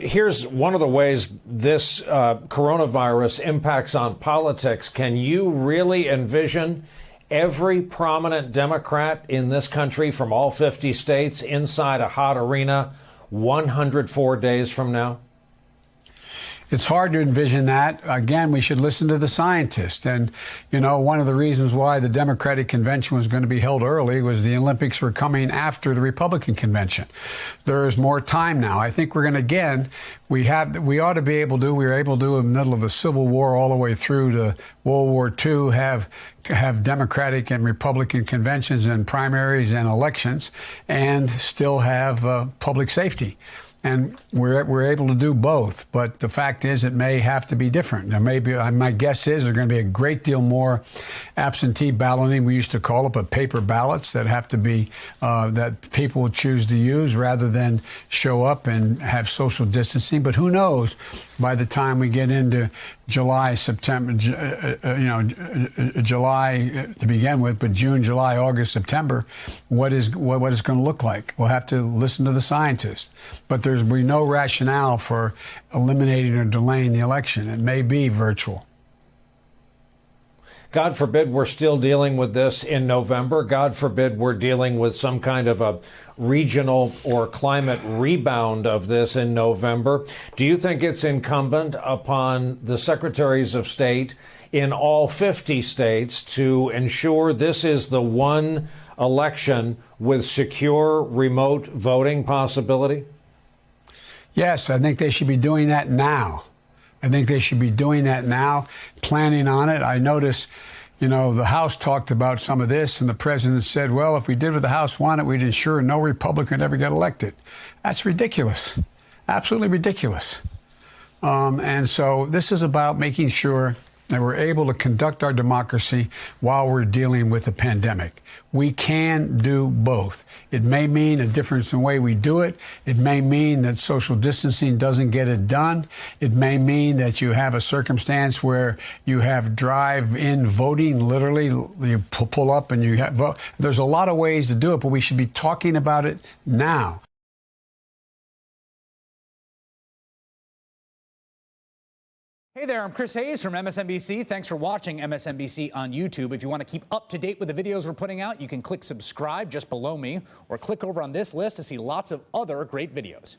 Here's one of the ways this coronavirus impacts on politics. Can you really envision every prominent Democrat in this country from all 50 states inside a hot arena 104 days from now? It's hard to envision that. Again, we should listen to the scientists. And, you know, one of the reasons why the Democratic convention was going to be held early was the Olympics were coming after the Republican convention. There is more time now. I think we're going to, again, we ought to be able to, we were able to, in the middle of the Civil War all the way through to World War II, have Democratic and Republican conventions and primaries and elections and still have public safety. And we're able to do both, but the fact is it may have to be different. There may be, my guess is there's going to be a great deal more absentee balloting. We used to call it, but paper ballots that have to be, that people will choose to use rather than show up and have social distancing. But who knows, by the time we get into July, September, July to begin with, but June, July, August, September, what it's going to look like. We'll have to listen to the scientists. But there's no rationale for eliminating or delaying the election. It may be virtual. God forbid we're still dealing with this in November. God forbid we're dealing with some kind of a regional or climate rebound of this in November. Do you think it's incumbent upon the secretaries of state in all 50 states to ensure this is the one election with secure remote voting possibility? Yes, I think they should be doing that now. I think they should be doing that now, planning on it. I notice, you know, the House talked about some of this, and the president said, well, if we did what the House wanted, we'd ensure no Republican ever get elected. That's ridiculous. Absolutely ridiculous. And so this is about making sure that we're able to conduct our democracy while we're dealing with a pandemic. We can do both. It may mean a difference in the way we do it. It may mean that social distancing doesn't get it done. It may mean that you have a circumstance where you have drive-in voting, literally. You pull up and you vote. There's a lot of ways to do it, but we should be talking about it now. Hey there, I'm Chris Hayes from MSNBC. Thanks for watching MSNBC on YouTube. If you want to keep up to date with the videos we're putting out, you can click subscribe just below me or click over on this list to see lots of other great videos.